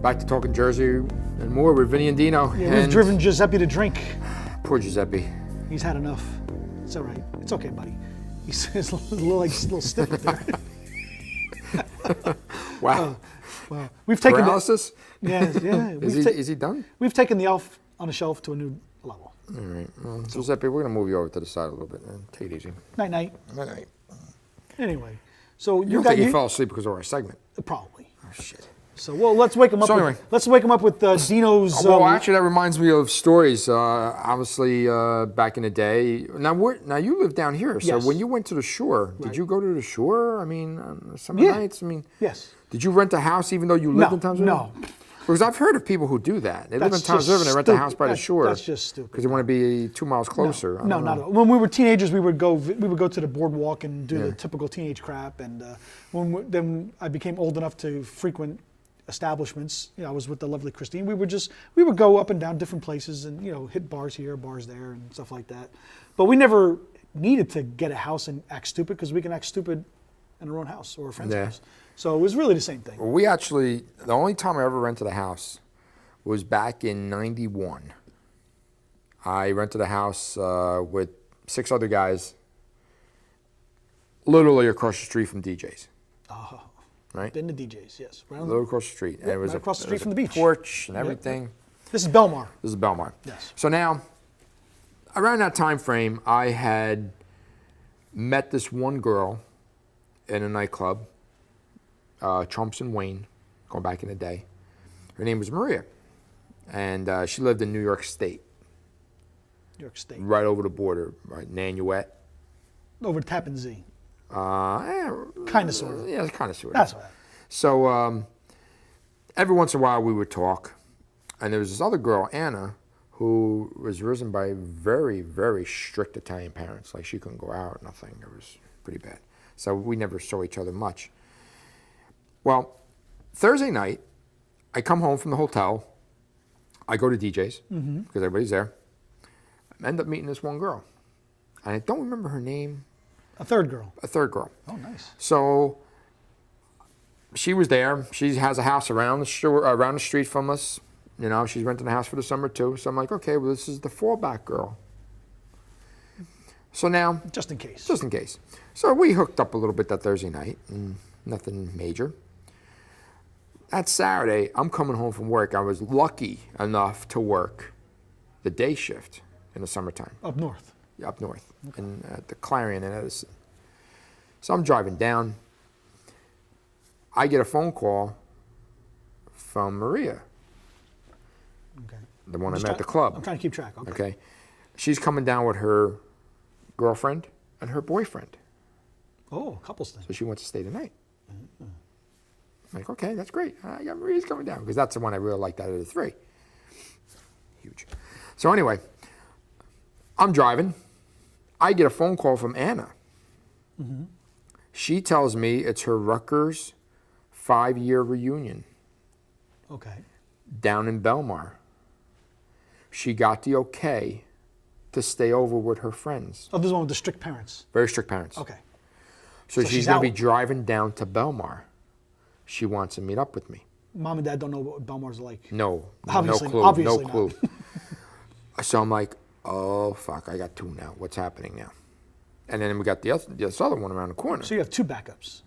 Back to Talking Jersey and more with Vinny and Dino. Yeah, we've driven Giuseppe to drink. Poor Giuseppe. He's had enough. It's all right. It's okay, buddy. He's a little stiff up there. Wow. Well, we've taken paralysis. Yeah. Is he done? We've taken the elf on the shelf to a new level. All right. Well, Giuseppe, we're gonna move you over to the side a little bit and take it easy. Night night. Night night. Anyway, so You don't think he fell asleep because of our segment? Probably. Oh shit. So let's wake him up. So let's wake him up with Dino's. Well, actually, that reminds me of stories. Obviously, back in the day. Now you live down here. So Yes. when you went to the shore, did you go to the shore? I mean, on summer nights. I mean, yes. Did you rent a house even though you lived in Times River? No. Because I've heard of people who do that. They live in Times River and they rent a house by the shore. That's just stupid. Because they want to be 2 miles closer. No, not at all. When we were teenagers, we would go to the boardwalk and do the typical teenage crap. And then I became old enough to frequent establishments. I was with the lovely Christine. We would go up and down different places and hit bars here, bars there, and stuff like that. But we never needed to get a house and act stupid because we can act stupid in our own house or a friend's house. So it was really the same thing. Well, we actually, the only time I ever rented a house was back in '91. I rented a house with 6 other guys, literally across the street from DJ's. Oh, right? Been to DJ's, yes. A little across the street. Yep, and it was right across the street from the beach. Porch and everything. This is Belmar. This is Belmar. Yes. So now, around that time frame, I had met this one girl in a nightclub, Trumps and Wayne, going back in the day. Her name was Maria, and she lived in New York State. New York State. Right over the border, right, Nanuet. Over Tappan Zee. Kind of, sort of. Yeah, kind of, sort of. That's right. So every once in a while we would talk, and there was this other girl, Anna, who was risen by very, very strict Italian parents. Like she couldn't go out, nothing. It was pretty bad. So we never saw each other much. Well, Thursday night, I come home from the hotel. I go to DJ's because everybody's there. I end up meeting this one girl, and I don't remember her name. A third girl. A third girl. Oh, nice. So she was there. She has a house around the street from us. She's renting a house for the summer too. So I'm like, okay, well, this is the fallback girl. So now, just in case. Just in case. So we hooked up a little bit that Thursday night, and nothing major. That Saturday, I'm coming home from work. I was lucky enough to work the day shift in the summertime. Up north. Yeah, up north, in the Clarion in Edison. So I'm driving down. I get a phone call from Maria. Okay. The one I met at the club. I'm trying to keep track. Okay. She's coming down with her girlfriend and her boyfriend. Oh, couples thing. So she wants to stay the night. I'm like, okay, that's great. I got Maria's coming down because that's the one I really liked out of the 3. Huge. So anyway, I'm driving. I get a phone call from Anna. She tells me it's her Rutgers 5-year reunion. Okay. Down in Belmar. She got the okay to stay over with her friends. Oh, this is one with the strict parents. Very strict parents. Okay. So she's going to be driving down to Belmar. She wants to meet up with me. Mom and Dad don't know what Belmar's like. No, obviously, no clue. Obviously no clue. So I'm like, oh fuck, I got 2 now. What's happening now? And then we got this other one around the corner. So you have 2 backups.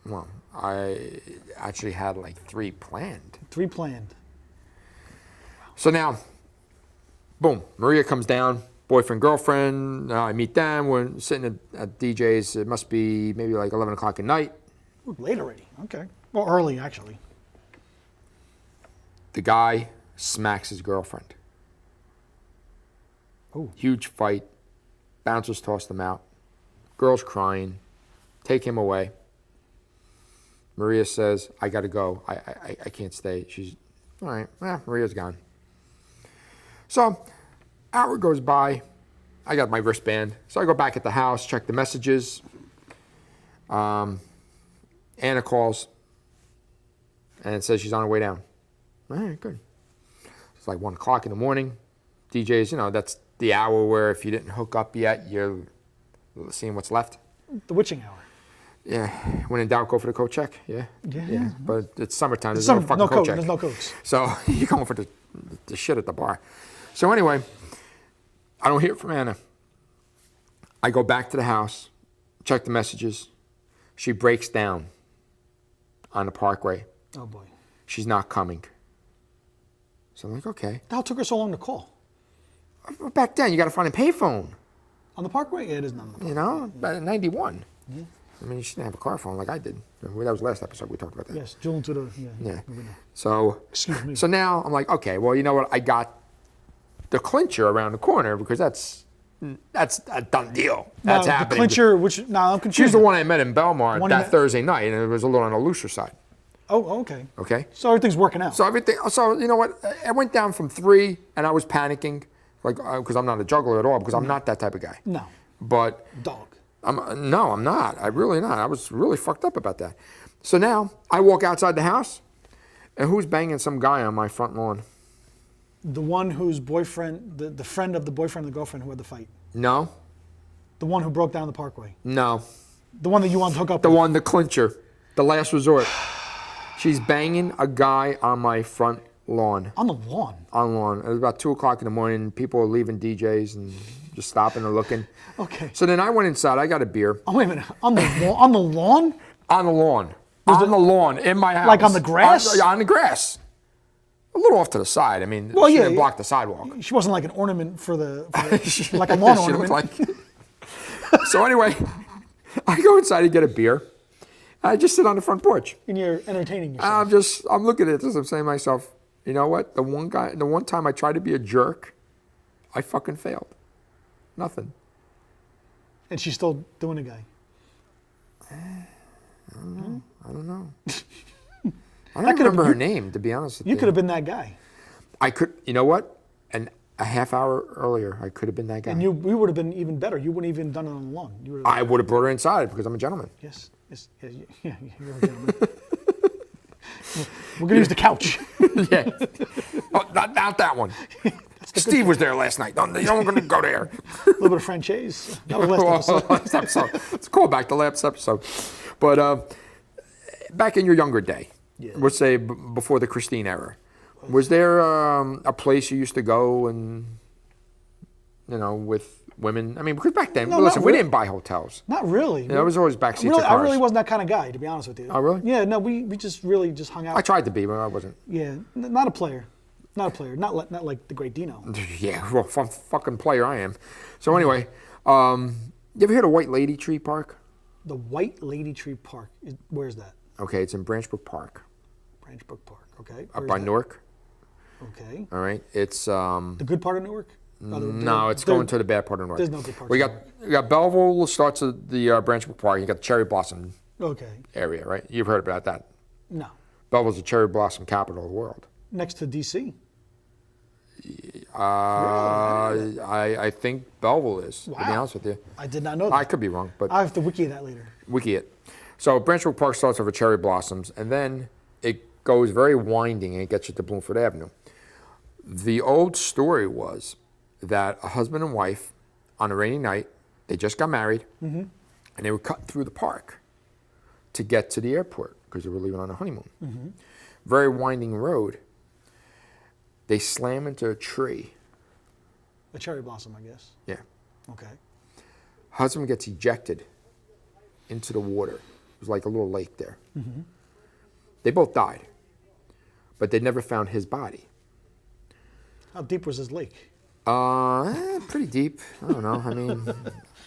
Well, I actually had like 3 planned. 3 planned. So now, boom, Maria comes down, boyfriend, girlfriend. I meet them. We're sitting at DJ's. It must be maybe like 11 o'clock at night. Ooh, late already. Okay. Well, early, actually. The guy smacks his girlfriend. Ooh. Huge fight. Bouncers toss them out. Girl's crying. Take him away. Maria says, I got to go. I can't stay. She's, all right. Maria's gone. So, hour goes by. I got my wristband. So I go back at the house, check the messages. Anna calls and says she's on her way down. All right, good. It's like 1 o'clock in the morning. DJs, that's the hour where if you didn't hook up yet, you're seeing what's left. The witching hour. Yeah, when in doubt, go for the coat check. Yeah. Yeah. But it's summertime. There's Some, no fucking no coat coke. check. There's no cokes. So you're going for the shit at the bar. So anyway, I don't hear from Anna. I go back to the house, check the messages. She breaks down on the parkway. Oh boy. She's not coming. So I'm like, okay. How took her so long to call? Back then, you got to find a payphone. On the parkway? Yeah, it is not on the parkway. You know, back in '91. Yeah. I mean, she didn't have a car phone like I did. That was last episode we talked about that. Yes, Juggling to the. Yeah. So. Excuse me. So now I'm like, okay, well, you know what? I got the clincher around the corner because that's a done deal. That's happening. The clincher, which now I'm confused. She's the one I met in Belmar One that Thursday night, and it was a little on the looser side. Oh, okay. Okay. So everything's working out. So you know what? I went down from 3, and I was panicking, like because I'm not a juggler at all, because I'm not that type of guy. No. But Dog. no, I'm not. I'm really not. I was really fucked up about that. So now I walk outside the house, and who's banging some guy on my front lawn? The one whose boyfriend, the friend of the boyfriend and the girlfriend who had the fight. No. The one who broke down the parkway. No. The one that you wanted to hook up The with. one, the clincher, the last resort. She's banging a guy on my front lawn. On the lawn. On lawn. It was about 2 o'clock in the morning. People were leaving DJs and just stopping and looking. Okay. So then I went inside. I got a beer. Oh, wait a minute. On the lawn? On the lawn? On the lawn. On the lawn in my house. Like on the grass? On the grass. A little off to the side. I mean, Well, she yeah, didn't block the sidewalk. She wasn't like an ornament for the like a lawn She ornament. looked like. So anyway, I go inside to get a beer. I just sit on the front porch. And you're entertaining yourself. I'm looking at this. I'm saying to myself, you know what? The one time I tried to be a jerk, I fucking failed. Nothing. And she's still doing the guy. I don't know. I don't remember her name, to be honest with you. You could have been that guy. I could, you know what? And a half hour earlier, I could have been that guy. And we would have been even better. You wouldn't even done it on the lawn. You would have, I would have brought her inside because I'm a gentleman. yes, yeah, you're a gentleman. We're gonna use the couch. Yeah. Oh, not that one. Steve was there last night. No, you don't want to go there. A little bit of franchise. That was last episode. Last episode. Let's call back to last episode. But back in your younger day, let's say before the Christine era, was there a place you used to go and, you know, with women? I mean, because back then, No, listen, not we really. didn't buy hotels. Not really. It was always backseats Really, of cars. I really wasn't that kind of guy, to be honest with you. Oh, really? Yeah, no, we just really just hung out. I tried to be, but I wasn't. Yeah, not a player. Not a player. Not like the great Dino. Yeah, well, fucking player I am. So anyway, you ever heard of White Lady Tree Park? The White Lady Tree Park. Where's that? Okay, it's in Branchbrook Park. Branchbrook Park. Okay. Up Where's by that? Newark. Okay. All right, it's The good part of Newark? no, it's going to the bad part of Newark. There's no good part. We got Belleville starts at the Branchbrook Park. You got the Cherry Blossom Okay. area, right? You've heard about that. No. Belleville's the cherry blossom capital of the world. Next to DC. I think Belleville is. To be Wow. honest with you, I did not know that. I could be wrong, but I have to wiki that later. wiki it. So Branchbrook Park starts over cherry blossoms, and then it goes very winding and it gets you to Bloomfield Avenue. The old story was that a husband and wife, on a rainy night, they just got married, and they were cutting through the park to get to the airport because they were leaving on a honeymoon. Very winding road. They slam into a tree. A cherry blossom, I guess. Yeah. Okay. Husband gets ejected into the water. It was like a little lake there. They both died, but they never found his body. How deep was this lake? Pretty deep. I don't know. I mean,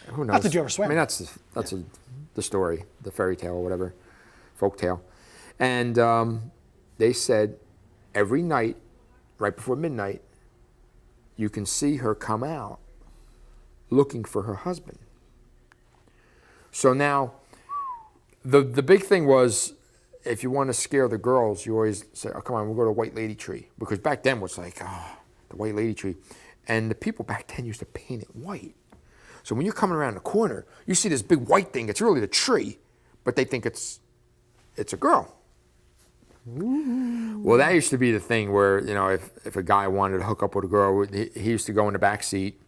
who knows? Not that you ever swam. I mean, that's the story, the fairy tale or whatever, folk tale. And they said every night, right before midnight, you can see her come out looking for her husband. So now, the big thing was, if you want to scare the girls, you always say, oh, come on, we'll go to White Lady Tree. Because back then it was like, the White Lady Tree. And the people back then used to paint it white. So when you're coming around the corner, you see this big white thing. It's really the tree, but they think it's a girl. Ooh. Well, that used to be the thing where, you know, if a guy wanted to hook up with a girl, he used to go in the back seat,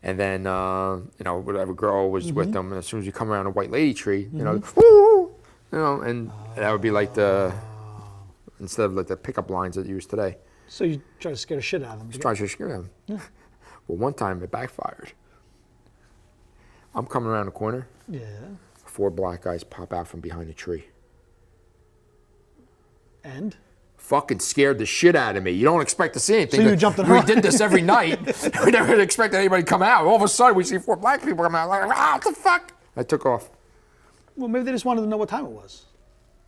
and then, you know, whatever girl was with them, and as soon as you come around a White Lady Tree, you know, ooh, and that would be like instead of like the pickup lines that you use today. So you try to scare the shit out of them. Just try to scare them. Yeah. Well, one time it backfired. I'm coming around the corner. Yeah. 4 black guys pop out from behind a tree. And? Fucking scared the shit out of me. You don't expect to see anything. So you jumped in We did this every night. We never expected anybody to come out. All of a sudden, we see 4 black people come out. Like, what the fuck? I took off. Well, maybe they just wanted to know what time it was.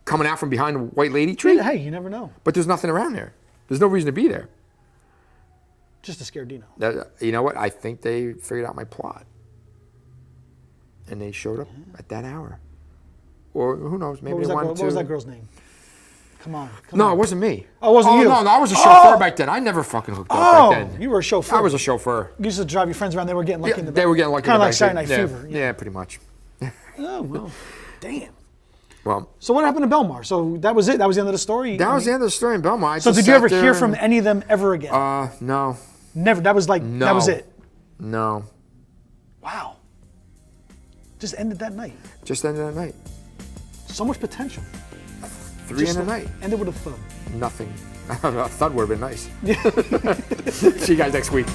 Coming out from behind the white lady tree? Hey, you never know. But there's nothing around there. There's no reason to be there. Just to scare Dino. You know what? I think they figured out my plot. And they showed up at that hour. Or who knows? Maybe they wanted to. What was that girl's name? Come on. No, it wasn't me. Oh, it wasn't you? No, I was a chauffeur back then. I never fucking hooked up back then. You were a chauffeur. I was a chauffeur. You used to drive your friends around. They were getting lucky in the back. They were getting lucky. Kind of like Saturday Night Fever. Yeah, pretty much. Oh, well. Damn. Well. So what happened to Belmar? So that was it? That was the end of the story? That was the end of the story in Belmar. So did you ever hear from any of them ever again? No. Never. That was like, that was it? No. Wow. Just ended that night. Just ended that night. So much potential. 3 in a night. Ended with a thud. Nothing. A thud would have been nice. See you guys next week.